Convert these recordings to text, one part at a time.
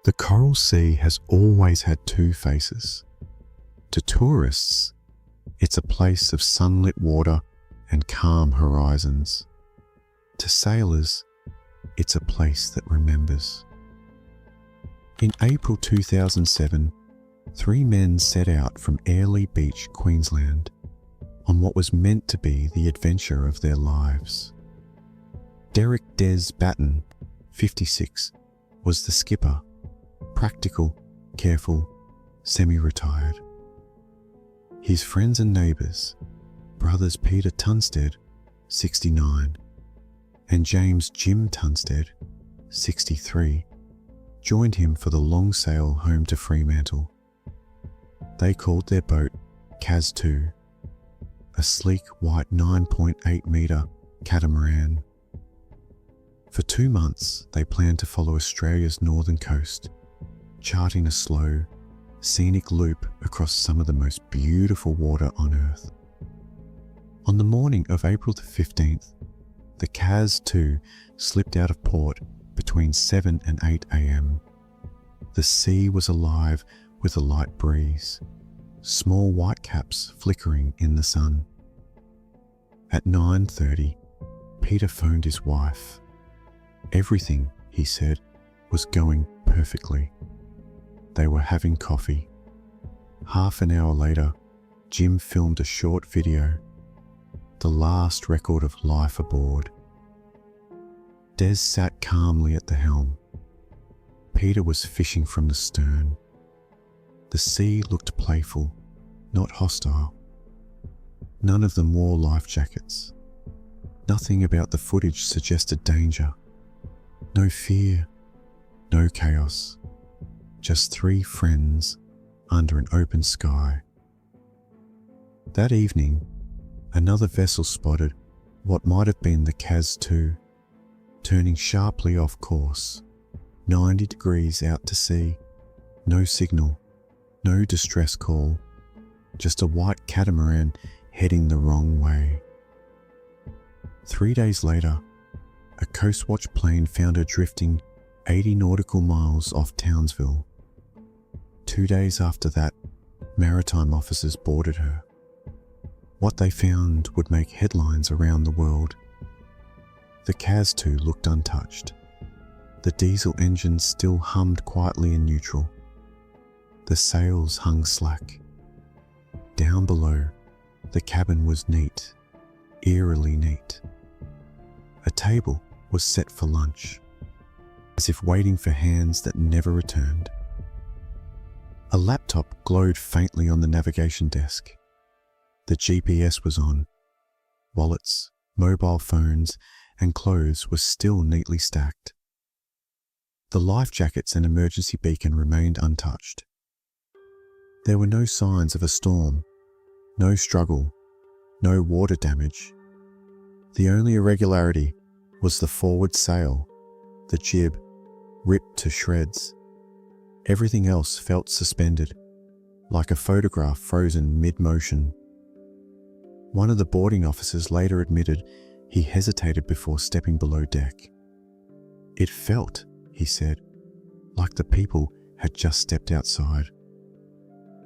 The Coral Sea has always had two faces. To tourists, it's a place of sunlit water and calm horizons. To sailors, it's a place that remembers. In April 2007, 3 men set out from Airlie Beach, Queensland, on what was meant to be the adventure of their lives. Derek Des Batten, 56, was the skipper, practical, careful, semi-retired. His friends and neighbours, brothers Peter Tunstead, 69, and James Jim Tunstead, 63, joined him for the long sail home to Fremantle. They called their boat Kaz II, a sleek white 9.8 metre catamaran. For 2 months, they planned to follow Australia's northern coast, charting a slow, scenic loop across some of the most beautiful water on Earth. On the morning of April the 15th, the Kaz II slipped out of port between 7 and 8 a.m. The sea was alive with a light breeze, small whitecaps flickering in the sun. At 9:30, Peter phoned his wife. Everything, he said, was going perfectly. They were having coffee. Half an hour later, Jim filmed a short video, the last record of life aboard. Des sat calmly at the helm. Peter was fishing from the stern. The sea looked playful, not hostile. None of them wore life jackets. Nothing about the footage suggested danger. No fear, no chaos. Just 3 friends under an open sky. That evening, another vessel spotted what might have been the Kaz II, turning sharply off course, 90 degrees out to sea. No signal, no distress call, just a white catamaran heading the wrong way. 3 days later, a Coast Watch plane found her drifting 80 nautical miles off Townsville. 2 days after that, maritime officers boarded her. What they found would make headlines around the world. The Kaz II looked untouched. The diesel engine still hummed quietly in neutral. The sails hung slack. Down below, the cabin was neat, eerily neat. A table was set for lunch, as if waiting for hands that never returned. A laptop glowed faintly on the navigation desk. The GPS was on. Wallets, mobile phones, and clothes were still neatly stacked. The life jackets and emergency beacon remained untouched. There were no signs of a storm, no struggle, no water damage. The only irregularity was the forward sail, the jib, ripped to shreds. Everything else felt suspended, like a photograph frozen mid-motion. One of the boarding officers later admitted he hesitated before stepping below deck. It felt, he said, like the people had just stepped outside.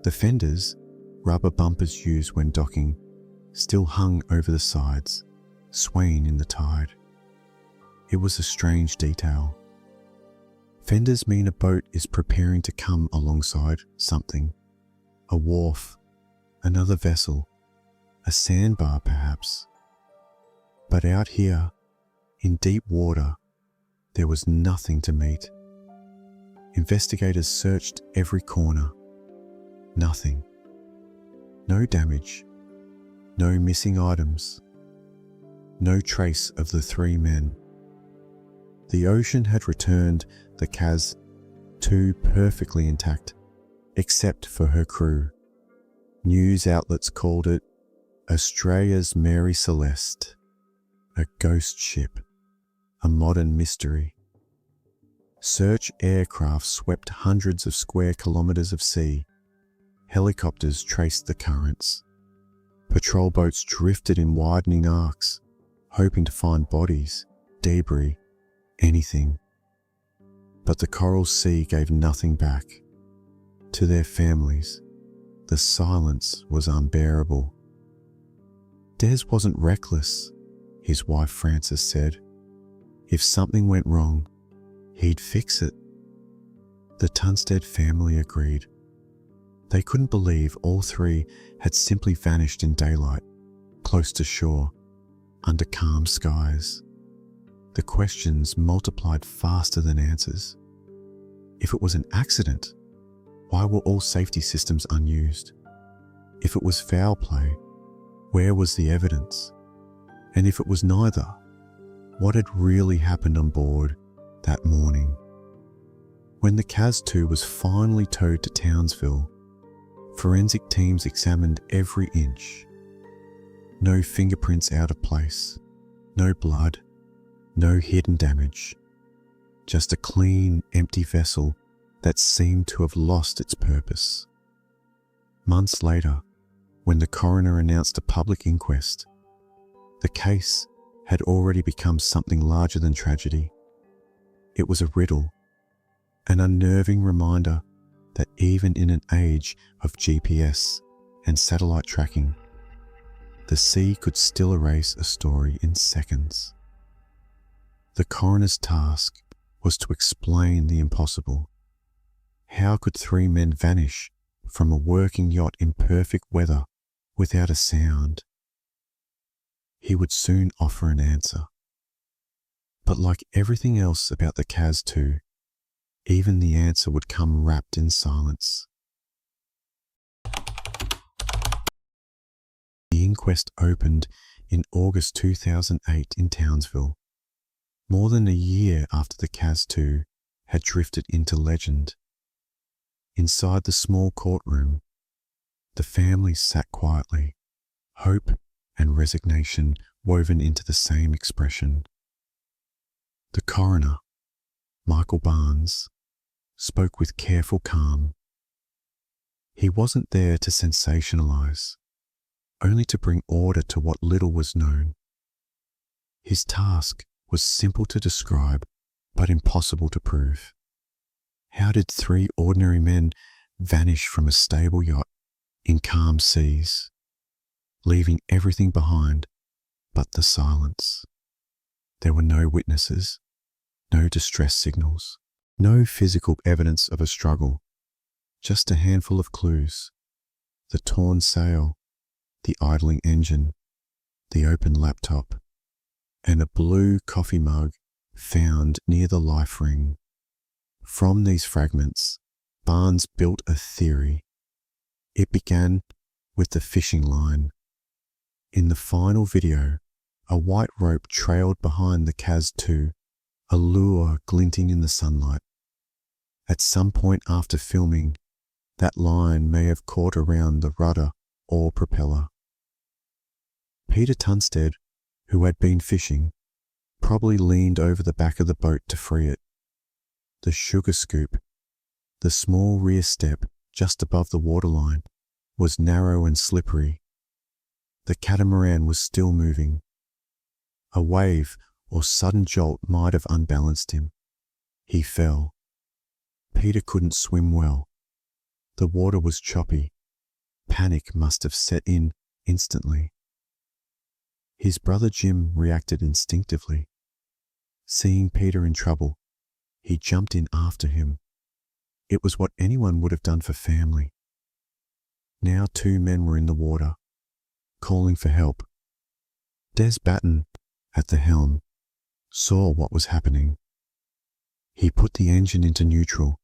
The fenders, rubber bumpers used when docking, still hung over the sides, swaying in the tide. It was a strange detail. Fenders mean a boat is preparing to come alongside something. A wharf, another vessel, a sandbar perhaps. But out here, in deep water, there was nothing to meet. Investigators searched every corner. Nothing. No damage. No missing items. No trace of the 3 men. The ocean had returned the Kaz II perfectly intact, except for her crew. News outlets called it Australia's Mary Celeste, a ghost ship, a modern mystery. Search aircraft swept hundreds of square kilometres of sea. Helicopters traced the currents. Patrol boats drifted in widening arcs, hoping to find bodies, debris, anything. But the coral sea gave nothing back. To their families, the silence was unbearable. Des wasn't reckless, his wife Frances said. If something went wrong, he'd fix it. The Tunstead family agreed. They couldn't believe all three had simply vanished in daylight, close to shore, under calm skies. The questions multiplied faster than answers. If it was an accident, why were all safety systems unused? If it was foul play, where was the evidence? And if it was neither, what had really happened on board that morning? When the Kaz II was finally towed to Townsville, forensic teams examined every inch. No fingerprints out of place, no blood, no hidden damage. Just a clean, empty vessel that seemed to have lost its purpose. Months later, when the coroner announced a public inquest, the case had already become something larger than tragedy. It was a riddle, an unnerving reminder that even in an age of GPS and satellite tracking, the sea could still erase a story in seconds. The coroner's task was to explain the impossible. How could three men vanish from a working yacht in perfect weather without a sound? He would soon offer an answer. But like everything else about the Kaz II, even the answer would come wrapped in silence. The inquest opened in August 2008 in Townsville, more than a year after the Kaz II had drifted into legend. Inside the small courtroom, the family sat quietly, hope and resignation woven into the same expression. The coroner, Michael Barnes, spoke with careful calm. He wasn't there to sensationalize, only to bring order to what little was known. His task was simple to describe, but impossible to prove. How did three ordinary men vanish from a stable yacht in calm seas, leaving everything behind but the silence? There were no witnesses, no distress signals, no physical evidence of a struggle, just a handful of clues: the torn sail, the idling engine, the open laptop, and a blue coffee mug found near the life ring. From these fragments, Barnes built a theory. It began with the fishing line. In the final video, a white rope trailed behind the Kaz II, a lure glinting in the sunlight. At some point after filming, that line may have caught around the rudder or propeller. Peter Tunstead, who had been fishing, probably leaned over the back of the boat to free it. The sugar scoop, the small rear step just above the waterline, was narrow and slippery. The catamaran was still moving. A wave or sudden jolt might have unbalanced him. He fell. Peter couldn't swim well. The water was choppy. Panic must have set in instantly. His brother Jim reacted instinctively. Seeing Peter in trouble, he jumped in after him. It was what anyone would have done for family. Now two men were in the water, calling for help. Des Batten, at the helm, saw what was happening. He put the engine into neutral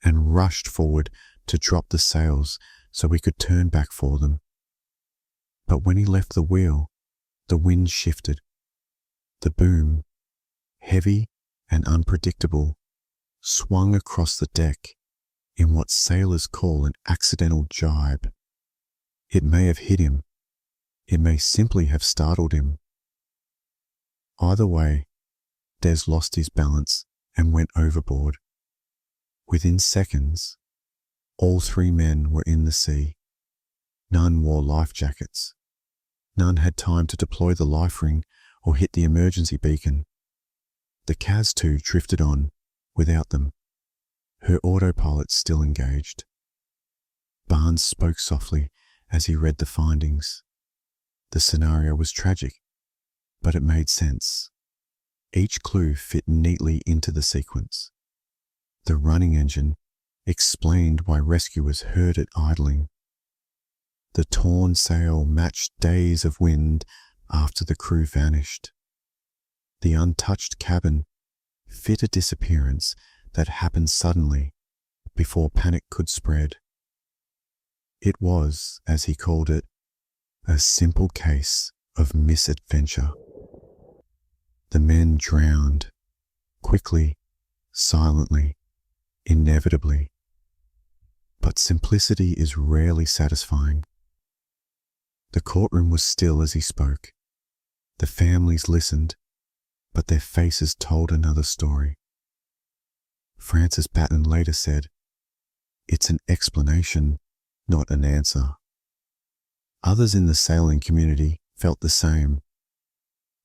and rushed forward to drop the sails so we could turn back for them. But when he left the wheel, the wind shifted. The boom, heavy and unpredictable, swung across the deck in what sailors call an accidental jibe. It may have hit him. It may simply have startled him. Either way, Des lost his balance and went overboard. Within seconds, all three men were in the sea. None wore life jackets. None had time to deploy the life ring or hit the emergency beacon. The Kaz II drifted on without them. her autopilot still engaged. Barnes spoke softly as he read the findings. The scenario was tragic, but it made sense. Each clue fit neatly into the sequence. The running engine explained why rescuers heard it idling. The torn sail matched days of wind after the crew vanished. The untouched cabin fit a disappearance that happened suddenly before panic could spread. It was, as he called it, a simple case of misadventure. The men drowned, quickly, silently, inevitably. But simplicity is rarely satisfying. The courtroom was still as he spoke. The families listened, but their faces told another story. Francis Batten later said, "It's an explanation, not an answer." Others in the sailing community felt the same.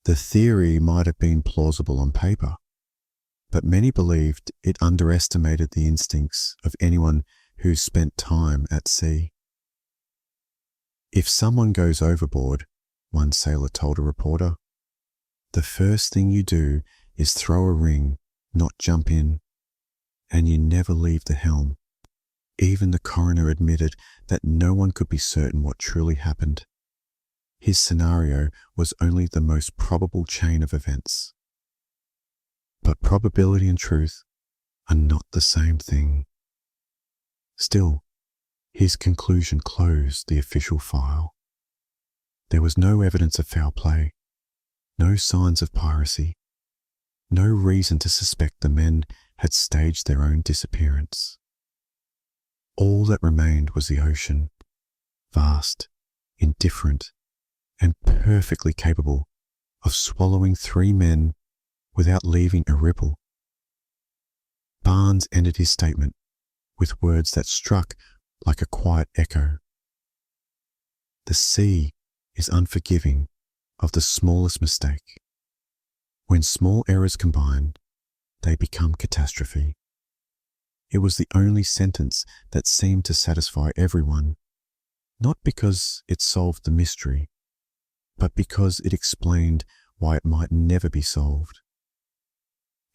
The theory might have been plausible on paper, but many believed it underestimated the instincts of anyone who spent time at sea. "If someone goes overboard," one sailor told a reporter, "the first thing you do is throw a ring, not jump in, and you never leave the helm." Even the coroner admitted that no one could be certain what truly happened. His scenario was only the most probable chain of events. But probability and truth are not the same thing. Still, his conclusion closed the official file. There was no evidence of foul play, no signs of piracy, no reason to suspect the men had staged their own disappearance. All that remained was the ocean, vast, indifferent, and perfectly capable of swallowing 3 men without leaving a ripple. Barnes ended his statement with words that struck like a quiet echo. "The sea is unforgiving of the smallest mistake. When small errors combine, they become catastrophe." It was the only sentence that seemed to satisfy everyone, not because it solved the mystery, but because it explained why it might never be solved.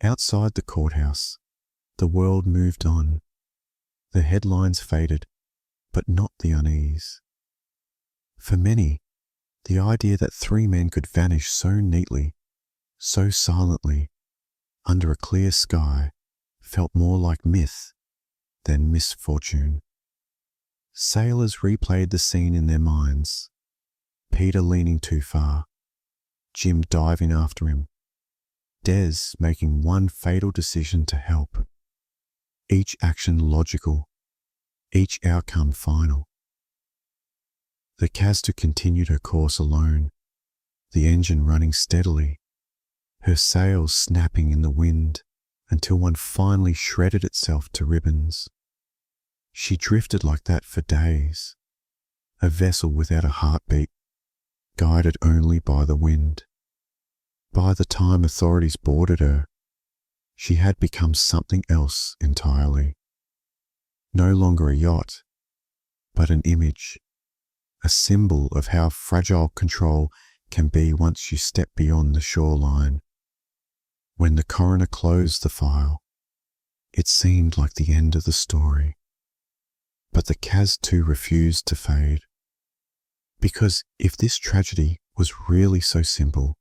Outside the courthouse, the world moved on. The headlines faded, but not the unease. For many, the idea that 3 men could vanish so neatly, so silently, under a clear sky, felt more like myth than misfortune. Sailors replayed the scene in their minds. Peter leaning too far, Jim diving after him, Des making one fatal decision to help. Each action logical, each outcome final. The Kaz II continued her course alone, the engine running steadily, her sails snapping in the wind until one finally shredded itself to ribbons. She drifted like that for days, a vessel without a heartbeat, guided only by the wind. By the time authorities boarded her, she had become something else entirely. No longer a yacht, but an image, a symbol of how fragile control can be once you step beyond the shoreline. When the coroner closed the file, it seemed like the end of the story. But the Kaz II refused to fade. Because if this tragedy was really so simple,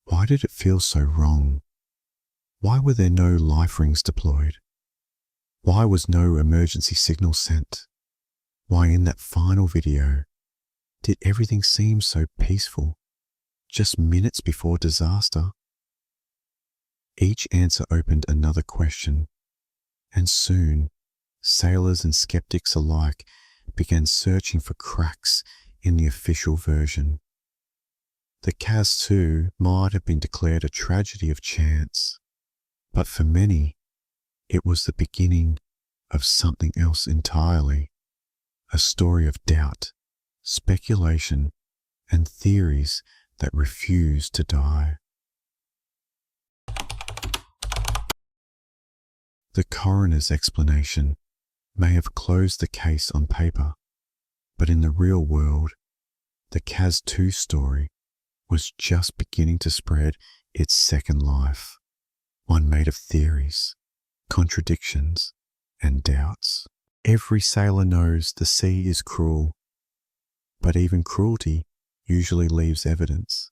why did it feel so wrong? Why were there no life rings deployed? Why was no emergency signal sent? Why in that final video did everything seem so peaceful, just minutes before disaster? Each answer opened another question, and soon sailors and skeptics alike began searching for cracks in the official version. The Kaz II might have been declared a tragedy of chance, but for many, it was the beginning of something else entirely, a story of doubt, speculation, and theories that refused to die. The coroner's explanation may have closed the case on paper, but in the real world, the Kaz II story was just beginning to spread its second life, one made of theories, contradictions, and doubts. Every sailor knows the sea is cruel, but even cruelty usually leaves evidence.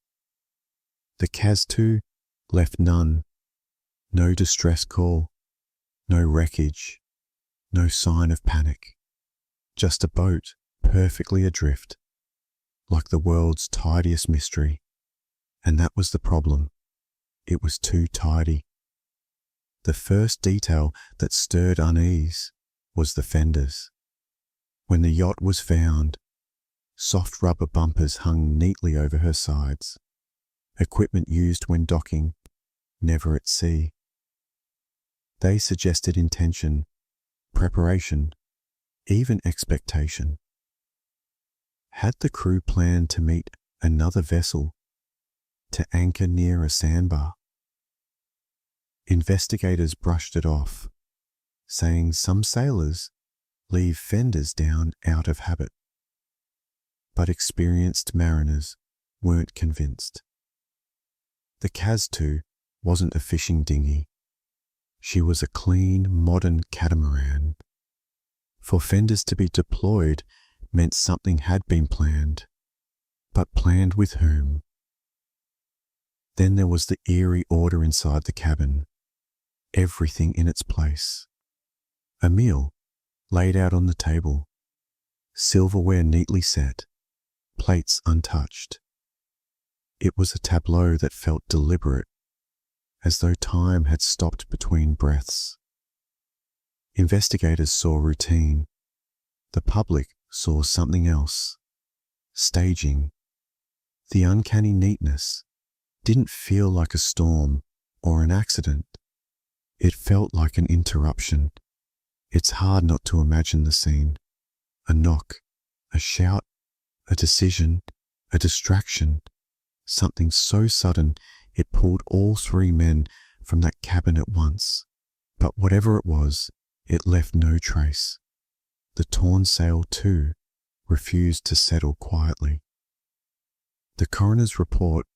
The Kaz II left none, no distress call, no wreckage, no sign of panic, just a boat perfectly adrift, like the world's tidiest mystery. And that was the problem. It was too tidy. The first detail that stirred unease was the fenders. When the yacht was found, soft rubber bumpers hung neatly over her sides, equipment used when docking, never at sea. They suggested intention, preparation, even expectation. Had the crew planned to meet another vessel, to anchor near a sandbar? Investigators brushed it off, saying some sailors leave fenders down out of habit. But experienced mariners weren't convinced. The Kaz II wasn't a fishing dinghy. She was a clean, modern catamaran. For fenders to be deployed meant something had been planned, but planned with whom? Then there was the eerie order inside the cabin, everything in its place. A meal laid out on the table, silverware neatly set, plates untouched. It was a tableau that felt deliberate, as though time had stopped between breaths. Investigators saw routine. The public saw something else. Staging. The uncanny neatness didn't feel like a storm or an accident. It felt like an interruption. It's hard not to imagine the scene. A knock, a shout, a decision, a distraction. Something so sudden it pulled all three men from that cabin at once. But whatever it was, it left no trace. The torn sail, too, refused to settle quietly. The coroner's report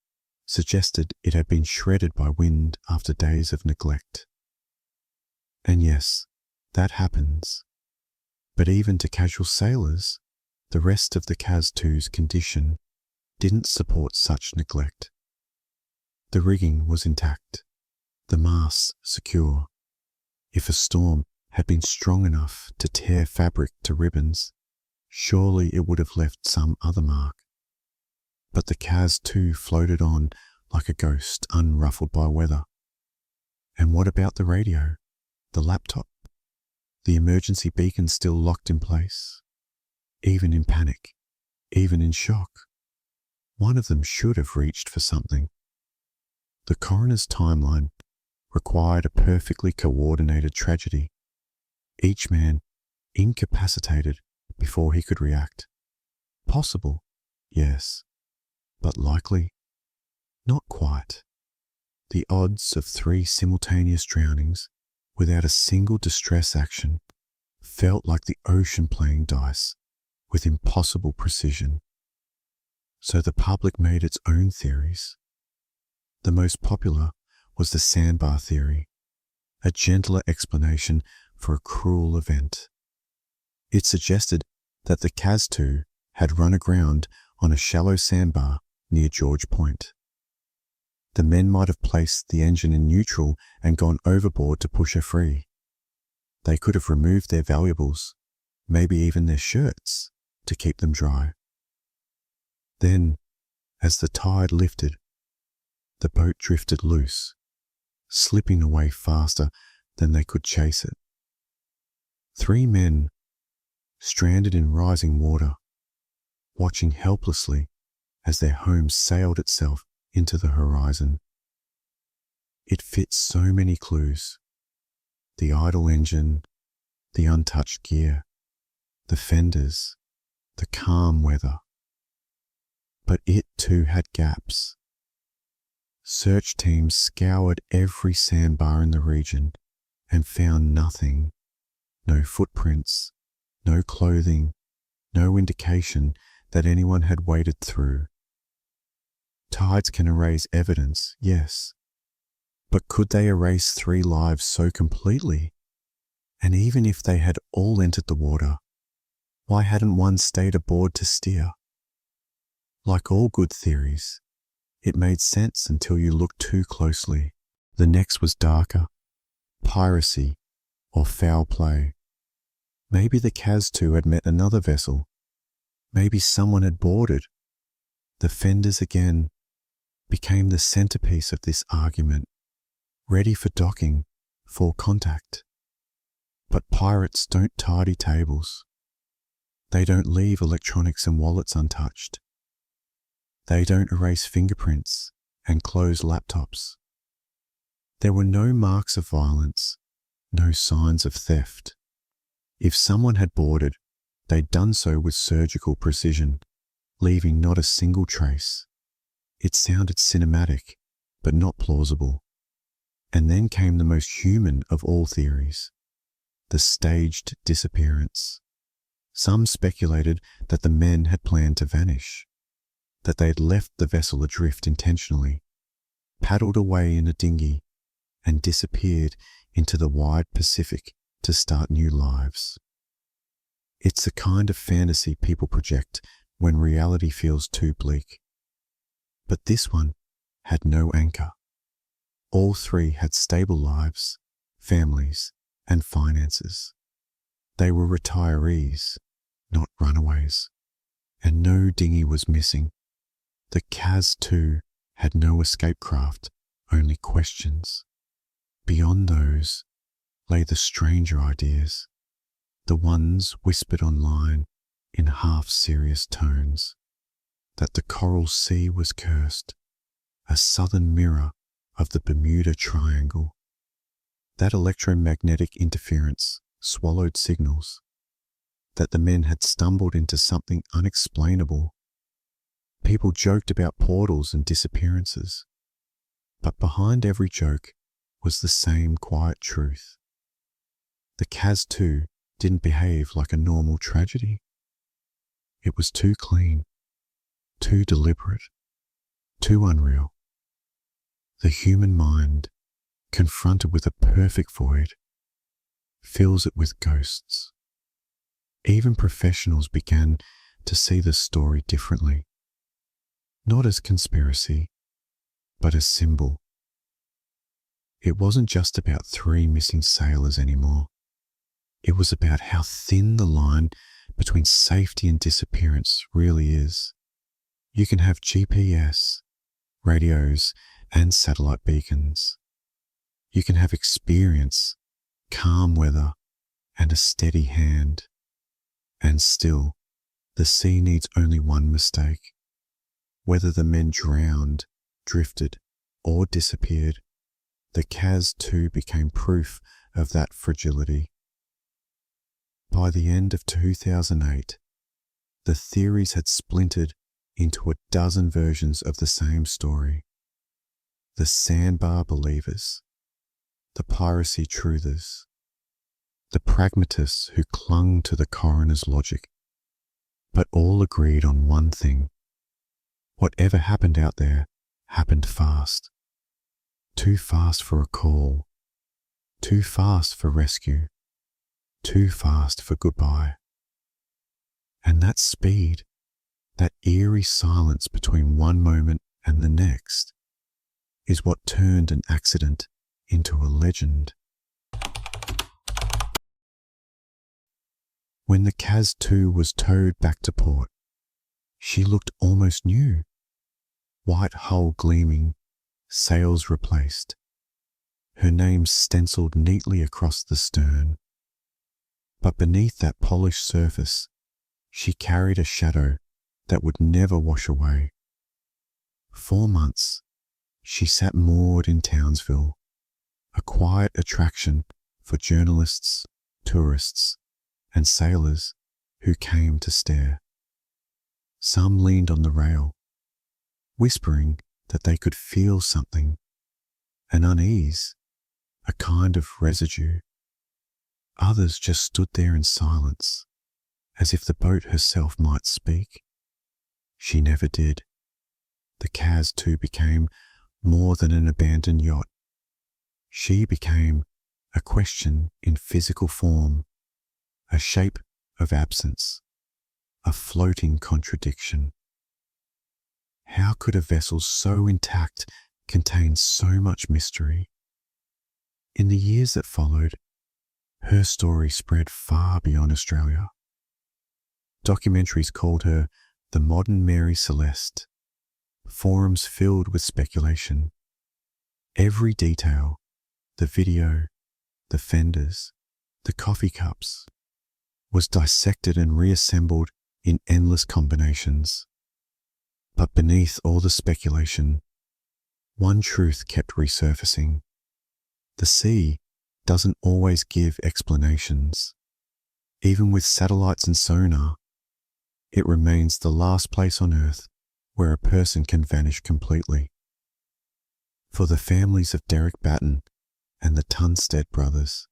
suggested it had been shredded by wind after days of neglect. And yes, that happens. But even to casual sailors, the rest of the Kaz II's condition didn't support such neglect. The rigging was intact, the masts secure. If a storm had been strong enough to tear fabric to ribbons, surely it would have left some other mark. But the Kaz II floated on like a ghost unruffled by weather. And what about the radio, the laptop, the emergency beacon still locked in place? Even in panic, even in shock, one of them should have reached for something. The coroner's timeline required a perfectly coordinated tragedy. Each man incapacitated before he could react. Possible, yes, but likely? Not quite. The odds of 3 simultaneous drownings without a single distress action felt like the ocean playing dice with impossible precision. So the public made its own theories. The most popular was the sandbar theory, a gentler explanation for a cruel event. It suggested that the Kaz II had run aground on a shallow sandbar near George Point. The men might have placed the engine in neutral and gone overboard to push her free. They could have removed their valuables, maybe even their shirts, to keep them dry. Then, as the tide lifted, the boat drifted loose, slipping away faster than they could chase it. 3 men, stranded in rising water, watching helplessly as their home sailed itself into the horizon. It fits so many clues. The idle engine, the untouched gear, the fenders, the calm weather. But it too had gaps. Search teams scoured every sandbar in the region, and found nothing. No footprints, no clothing, no indication that anyone had waded through. Tides can erase evidence, yes, but could they erase 3 lives so completely? And even if they had all entered the water, why hadn't one stayed aboard to steer? Like all good theories, it made sense until you looked too closely. The next was darker. Piracy or foul play. Maybe the Kaz II had met another vessel. Maybe someone had boarded. The fenders again became the centerpiece of this argument, ready for docking, for contact. But pirates don't tidy tables. They don't leave electronics and wallets untouched. They don't erase fingerprints and close laptops. There were no marks of violence, no signs of theft. If someone had boarded, they'd done so with surgical precision, leaving not a single trace. It sounded cinematic, but not plausible. And then came the most human of all theories, the staged disappearance. Some speculated that the men had planned to vanish, that they had left the vessel adrift intentionally, paddled away in a dinghy, and disappeared into the wide Pacific to start new lives. It's the kind of fantasy people project when reality feels too bleak. But this one had no anchor. All 3 had stable lives, families, and finances. They were retirees, not runaways, and no dinghy was missing. The Kaz II had no escape craft, only questions. Beyond those lay the stranger ideas, the ones whispered online in half-serious tones, that the Coral Sea was cursed, a southern mirror of the Bermuda Triangle, that electromagnetic interference swallowed signals, that the men had stumbled into something unexplainable. People joked about portals and disappearances, but behind every joke was the same quiet truth. The Kaz II didn't behave like a normal tragedy. It was too clean, too deliberate, too unreal. The human mind, confronted with a perfect void, fills it with ghosts. Even professionals began to see the story differently, not as conspiracy, but as symbol. It wasn't just about 3 missing sailors anymore. It was about how thin the line between safety and disappearance really is. You can have GPS, radios, and satellite beacons. You can have experience, calm weather, and a steady hand. And still, the sea needs only one mistake. Whether the men drowned, drifted, or disappeared, the Kaz II became proof of that fragility. By the end of 2008, the theories had splintered into a dozen versions of the same story. The sandbar believers, the piracy truthers, the pragmatists who clung to the coroner's logic, but all agreed on one thing. Whatever happened out there happened fast. Too fast for a call, too fast for rescue, too fast for goodbye. And that speed, that eerie silence between one moment and the next, is what turned an accident into a legend. When the Kaz II was towed back to port, she looked almost new. White hull gleaming, sails replaced, her name stenciled neatly across the stern. But beneath that polished surface, she carried a shadow that would never wash away. 4 months, she sat moored in Townsville, a quiet attraction for journalists, tourists, and sailors who came to stare. Some leaned on the rail, whispering that they could feel something, an unease, a kind of residue. Others just stood there in silence, as if the boat herself might speak. She never did. The Kaz II became more than an abandoned yacht. She became a question in physical form, a shape of absence, a floating contradiction. How could a vessel so intact contain so much mystery? In the years that followed, her story spread far beyond Australia. Documentaries called her the modern Mary Celeste, forums filled with speculation. Every detail, the video, the fenders, the coffee cups, was dissected and reassembled in endless combinations. But beneath all the speculation, one truth kept resurfacing. The sea doesn't always give explanations. Even with satellites and sonar, it remains the last place on Earth where a person can vanish completely. For the families of Derek Batten and the Tunstead brothers,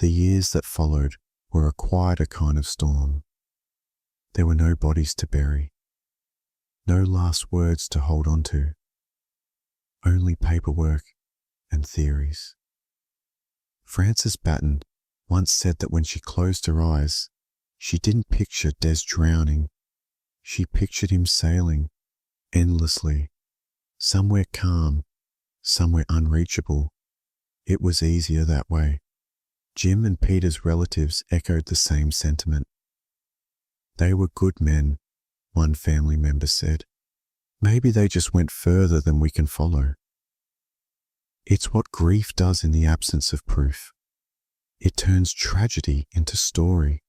the years that followed were a quieter kind of storm. There were no bodies to bury, no last words to hold on to, only paperwork and theories. Frances Batten once said that when she closed her eyes, she didn't picture Des drowning. She pictured him sailing endlessly, somewhere calm, somewhere unreachable. It was easier that way. Jim and Peter's relatives echoed the same sentiment. They were good men, one family member said. Maybe they just went further than we can follow. It's what grief does in the absence of proof. It turns tragedy into story,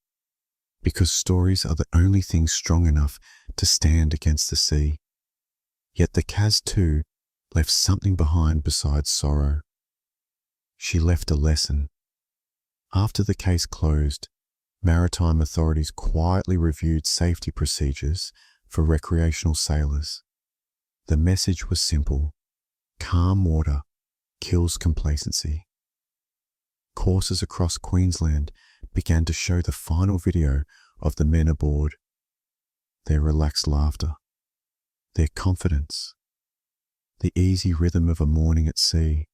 because stories are the only things strong enough to stand against the sea. Yet the Kaz II left something behind besides sorrow. She left a lesson. After the case closed, maritime authorities quietly reviewed safety procedures for recreational sailors. The message was simple: calm water kills complacency. Courses across Queensland began to show the final video of the men aboard. Their relaxed laughter, their confidence, the easy rhythm of a morning at sea.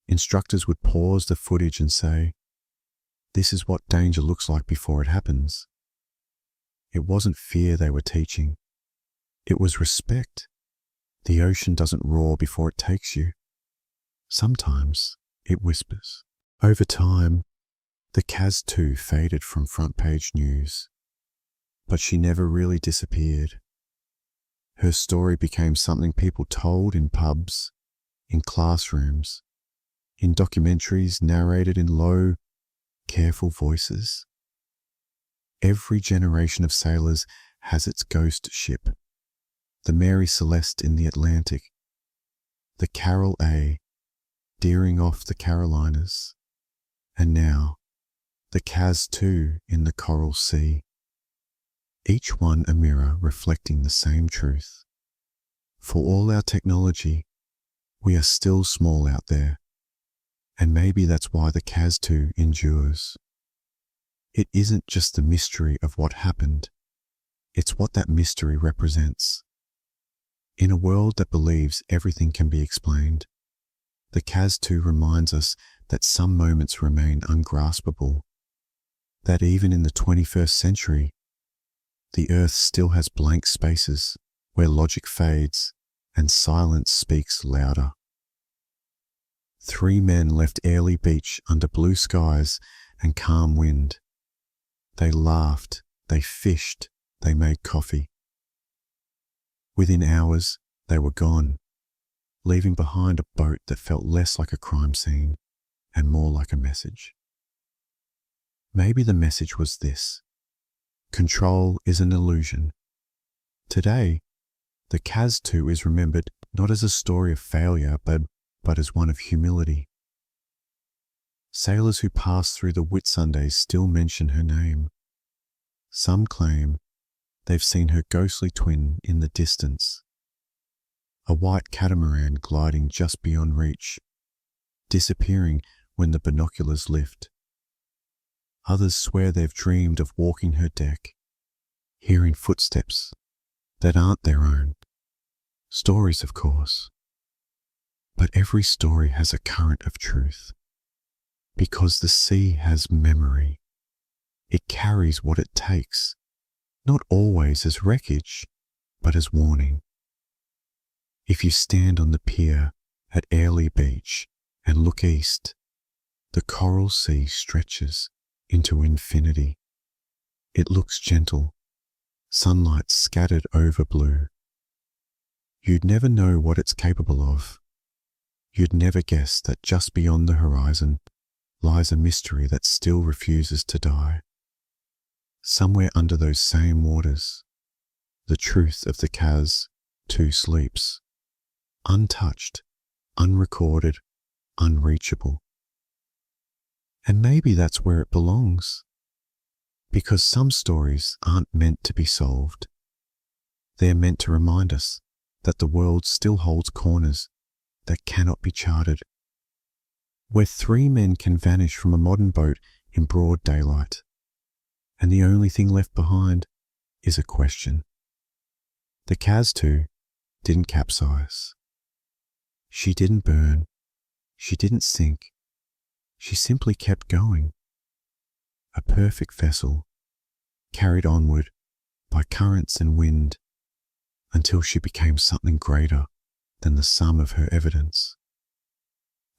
Instructors would pause the footage and say, "This is what danger looks like before it happens." It wasn't fear they were teaching. It was respect. The ocean doesn't roar before it takes you. Sometimes it whispers. Over time, the Kaz II faded from front-page news, but she never really disappeared. Her story became something people told in pubs, in classrooms, in documentaries narrated in low, careful voices. Every generation of sailors has its ghost ship. The Mary Celeste in the Atlantic, the Carol A steering off the Carolinas, and now the Kaz II in the Coral Sea. Each one a mirror reflecting the same truth. For all our technology, we are still small out there, and maybe that's why the Kaz II endures. It isn't just the mystery of what happened, it's what that mystery represents. In a world that believes everything can be explained, the Kaz II reminds us that some moments remain ungraspable, that even in the 21st century, the Earth still has blank spaces where logic fades and silence speaks louder. 3 men left Airlie Beach under blue skies and calm wind. They laughed, they fished, they made coffee. Within hours, they were gone, leaving behind a boat that felt less like a crime scene and more like a message. Maybe the message was this: control is an illusion. Today, the Kaz II is remembered not as a story of failure, but as one of humility. Sailors who passed through the Whitsundays still mention her name. Some claim they've seen her ghostly twin in the distance, a white catamaran gliding just beyond reach. disappearing when the binoculars lift. Others swear they've dreamed of walking her deck, hearing footsteps that aren't their own. Stories, of course. But every story has a current of truth. Because the sea has memory. It carries what it takes, not always as wreckage, but as warning. If you stand on the pier at Airlie Beach and look east, the coral sea stretches into infinity. It looks gentle, sunlight scattered over blue. You'd never know what it's capable of. You'd never guess that just beyond the horizon lies a mystery that still refuses to die. Somewhere under those same waters, the truth of the Kaz II sleeps, untouched, unrecorded, unreachable. And maybe that's where it belongs, because some stories aren't meant to be solved. They're meant to remind us that the world still holds corners that cannot be charted, where 3 men can vanish from a modern boat in broad daylight, and the only thing left behind is a question. The Kaz II didn't capsize. She didn't burn. She didn't sink. She simply kept going. A perfect vessel, carried onward by currents and wind, until she became something greater than the sum of her evidence.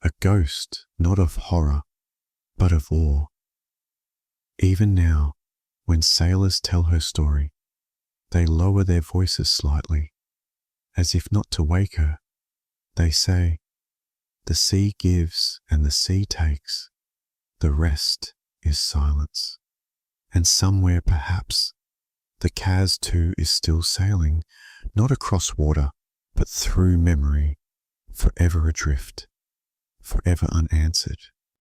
A ghost not of horror, but of awe. Even now, when sailors tell her story, they lower their voices slightly, as if not to wake her. They say, "The sea gives and the sea takes, the rest is silence." And somewhere, perhaps, the Kaz II is still sailing, not across water, but through memory, forever adrift, forever unanswered.